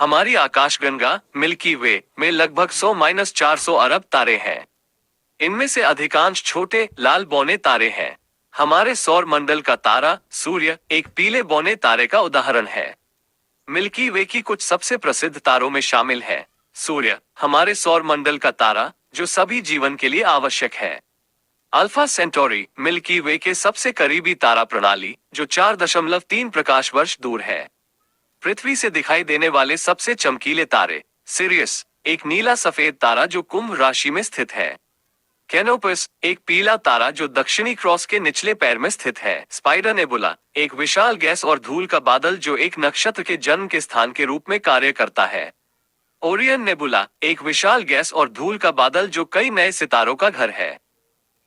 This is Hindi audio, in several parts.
हमारी आकाशगंगा मिल्की वे में लगभग 100-400 अरब तारे हैं। इनमें से अधिकांश छोटे लाल बौने तारे हैं। हमारे सौर मंडल का तारा सूर्य एक पीले बौने तारे का उदाहरण है। मिल्की वे की कुछ सबसे प्रसिद्ध तारों में शामिल है सूर्य, हमारे सौर मंडल का तारा जो सभी जीवन के लिए आवश्यक है। अल्फा सेंटोरी मिल्की वे के सबसे करीबी तारा प्रणाली जो 4.3 प्रकाश वर्ष दूर है। पृथ्वी से दिखाई देने वाले सबसे चमकीले तारे सिरियस एक नीला सफेद तारा जो कुंभ राशि में स्थित है। कैनोपस एक पीला तारा जो दक्षिणी क्रॉस के निचले पैर में स्थित है। स्पाइडर नेबुला एक विशाल गैस और धूल का बादल जो एक नक्षत्र के जन्म के स्थान के रूप में कार्य करता है। ओरियन नेबुला एक विशाल गैस और धूल का बादल जो कई नए सितारों का घर है।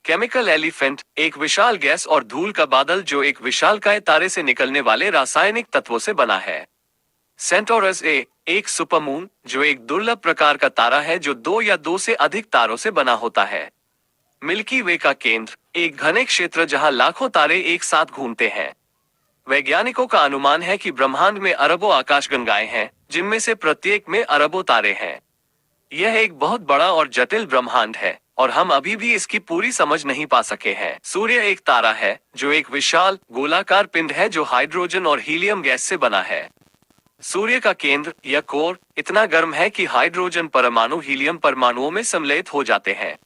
केमिकल एलिफेंट एक विशाल गैस और धूल का बादल जो एक विशालकाय तारे से निकलने वाले रासायनिक तत्वों से बना है। सेंटोरस ए एक सुपरमून जो एक दुर्लभ प्रकार का तारा है जो 2 या 2 से अधिक तारों से बना होता है। मिल्की वे का केंद्र एक घने क्षेत्र जहां लाखों तारे एक साथ घूमते हैं। वैज्ञानिकों का अनुमान है कि ब्रह्मांड में अरबों आकाशगंगाएं हैं जिनमें से प्रत्येक में अरबों तारे हैं। यह एक बहुत बड़ा और जटिल ब्रह्मांड है और हम अभी भी इसकी पूरी समझ नहीं पा सके हैं। सूर्य एक तारा है जो एक विशाल गोलाकार पिंड है जो हाइड्रोजन और हीलियम गैस से बना है। सूर्य का केंद्र या कोर इतना गर्म है कि हाइड्रोजन परमाणु हीलियम परमाणुओं में सम्मिलित हो जाते हैं।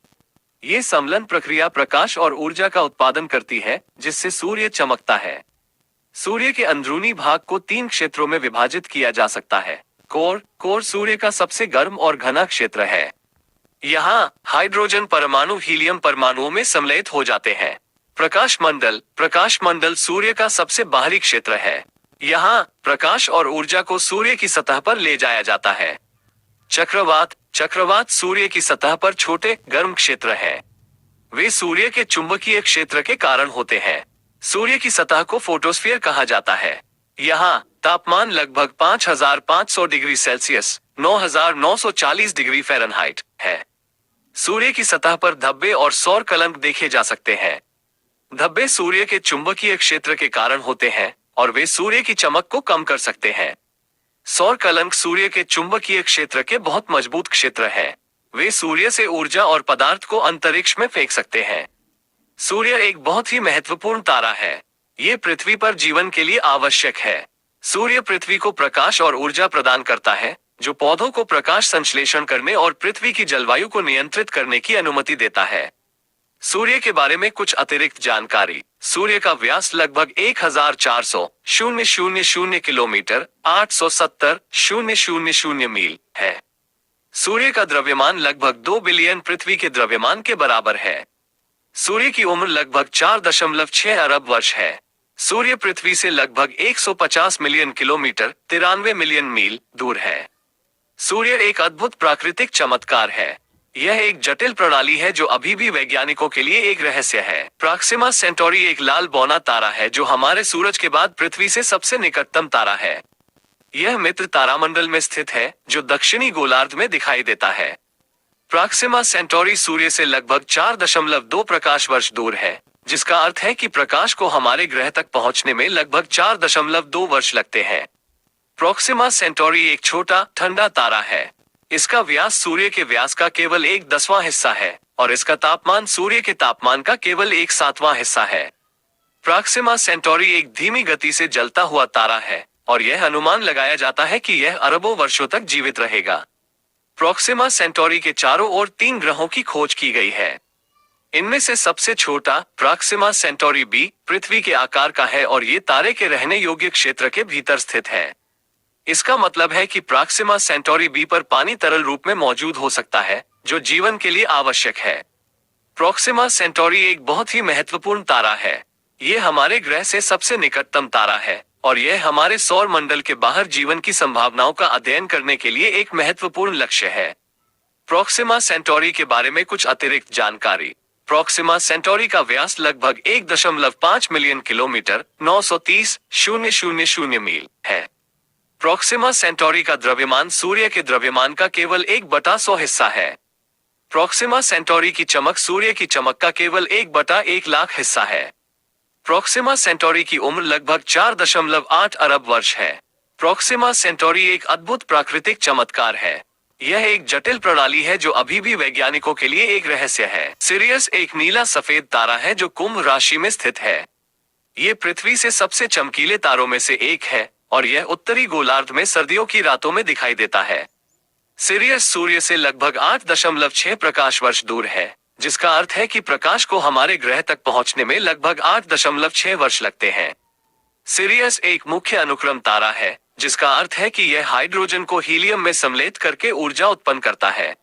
ये सम्मिलन प्रक्रिया प्रकाश और ऊर्जा का उत्पादन करती है जिससे सूर्य चमकता है। सूर्य के अंदरूनी भाग को 3 क्षेत्रों में विभाजित किया जा सकता है। कोर सूर्य का सबसे गर्म और घना क्षेत्र है। यहाँ हाइड्रोजन परमाणु हीलियम परमाणुओं में सम्मिलित हो जाते हैं। प्रकाश मंडल सूर्य का सबसे बाहरी क्षेत्र है। यहाँ प्रकाश और ऊर्जा को सूर्य की सतह पर ले जाया जाता है। चक्रवात सूर्य की सतह पर छोटे गर्म क्षेत्र हैं। वे सूर्य के चुंबकीय क्षेत्र के कारण होते हैं। सूर्य की सतह को फोटोस्फीयर कहा जाता है। यहाँ तापमान लगभग 5500 डिग्री सेल्सियस 9940 डिग्री फ़ारेनहाइट है। सूर्य की सतह पर धब्बे और सौर कलंक देखे जा सकते हैं। धब्बे सूर्य के चुंबकीय क्षेत्र के कारण होते हैं और वे सूर्य की चमक को कम कर सकते हैं। सौर कलंक सूर्य के चुंबकीय क्षेत्र के बहुत मजबूत क्षेत्र है। वे सूर्य से ऊर्जा और पदार्थ को अंतरिक्ष में फेंक सकते हैं। सूर्य एक बहुत ही महत्वपूर्ण तारा है। ये पृथ्वी पर जीवन के लिए आवश्यक है। सूर्य पृथ्वी को प्रकाश और ऊर्जा प्रदान करता है जो पौधों को प्रकाश संश्लेषण करने और पृथ्वी की जलवायु को नियंत्रित करने की अनुमति देता है। सूर्य के बारे में कुछ अतिरिक्त जानकारी। सूर्य का व्यास लगभग 1400,000 किलोमीटर 870,000 मील है। सूर्य का द्रव्यमान लगभग 2 बिलियन पृथ्वी के द्रव्यमान के बराबर है। सूर्य की उम्र लगभग 4.6 अरब वर्ष है। सूर्य पृथ्वी से लगभग 150 मिलियन किलोमीटर 93 मिलियन मील दूर है। सूर्य एक अद्भुत प्राकृतिक चमत्कार है। यह एक जटिल प्रणाली है जो अभी भी वैज्ञानिकों के लिए एक रहस्य है। प्रॉक्सिमा सेंटोरी एक लाल बौना तारा है जो हमारे सूरज के बाद पृथ्वी से सबसे निकटतम तारा है। यह मित्र तारामंडल में स्थित है जो दक्षिणी गोलार्ध में दिखाई देता है। प्रॉक्सिमा सेंटोरी सूर्य से लगभग 4.2 प्रकाश वर्ष दूर है, जिसका अर्थ है कि प्रकाश को हमारे ग्रह तक पहुंचने में लगभग 4.2 वर्ष लगते हैं। प्रॉक्सिमा सेंटोरी एक छोटा ठंडा तारा है। इसका व्यास सूर्य के व्यास का केवल 1/10वां हिस्सा है और इसका तापमान सूर्य के तापमान का केवल 1/7वां हिस्सा है। प्रॉक्सिमा सेंटोरी एक धीमी गति से जलता हुआ तारा है और यह अनुमान लगाया जाता है कि यह अरबों वर्षों तक जीवित रहेगा। प्रॉक्सिमा सेंटोरी के चारों ओर 3 ग्रहों की खोज की गई है। इनमें से सबसे छोटा प्रॉक्सिमा सेंटोरी बी पृथ्वी के आकार का है और ये तारे के रहने योग्य क्षेत्र के भीतर स्थित है। इसका मतलब है कि प्रॉक्सिमा सेंटोरी बी पर पानी तरल रूप में मौजूद हो सकता है जो जीवन के लिए आवश्यक है। प्रॉक्सिमा सेंटोरी एक बहुत ही महत्वपूर्ण तारा है। ये हमारे ग्रह से सबसे निकटतम तारा है और यह हमारे सौर मंडल के बाहर जीवन की संभावनाओं का अध्ययन करने के लिए एक महत्वपूर्ण लक्ष्य है। प्रॉक्सिमा सेंटोरी के बारे में कुछ अतिरिक्त जानकारी। प्रॉक्सिमा सेंटोरी का व्यास लगभग 1.5 मिलियन किलोमीटर 930,000 मील है। प्रॉक्सिमा सेंटोरी का द्रव्यमान सूर्य के द्रव्यमान का केवल 1/100 हिस्सा है। प्रॉक्सिमा सेंटोरी की चमक सूर्य की चमक का केवल 1/1 लाख हिस्सा है। प्रॉक्सिमा सेंटोरी की उम्र लगभग 4.8 अरब वर्ष है। प्रोक्सिमा सेंटोरी एक अद्भुत प्राकृतिक चमत्कार है। यह एक जटिल प्रणाली है जो अभी भी वैज्ञानिकों के लिए एक रहस्य है। सिरियस एक नीला सफेद तारा है जो कुंभ राशि में स्थित है। ये पृथ्वी से सबसे चमकीले तारों में से एक है और यह उत्तरी गोलार्ध में सर्दियों की रातों में दिखाई देता है। सिरियस सूर्य से लगभग 8.6 प्रकाश वर्ष दूर है, जिसका अर्थ है कि प्रकाश को हमारे ग्रह तक पहुंचने में लगभग 8.6 वर्ष लगते हैं। सिरियस एक मुख्य अनुक्रम तारा है, जिसका अर्थ है कि यह हाइड्रोजन को हीलियम में सम्मिलित करके ऊर्जा उत्पन्न करता है।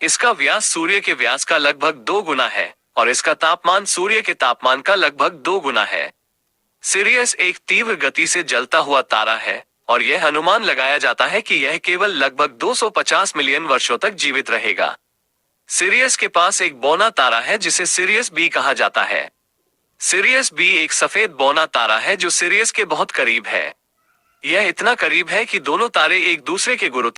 इसका व्यास सूर्य के व्यास का लगभग 2 गुना है और इसका तापमान सूर्य के तापमान का लगभग 2 गुना है। सिरियस एक तीव्र गति से जलता हुआ तारा है और यह अनुमान लगाया जाता है कि यह केवल लगभग 250 मिलियन वर्षों तक जीवित रहेगा। सिरियस के पास एक बौना तारा है जिसे सिरियस बी कहा जाता है। सिरियस बी एक सफेद बौना तारा है जो सिरियस के बहुत करीब है। यह इतना करीब है कि दोनों तारे एक दूसरे के गुरुत्व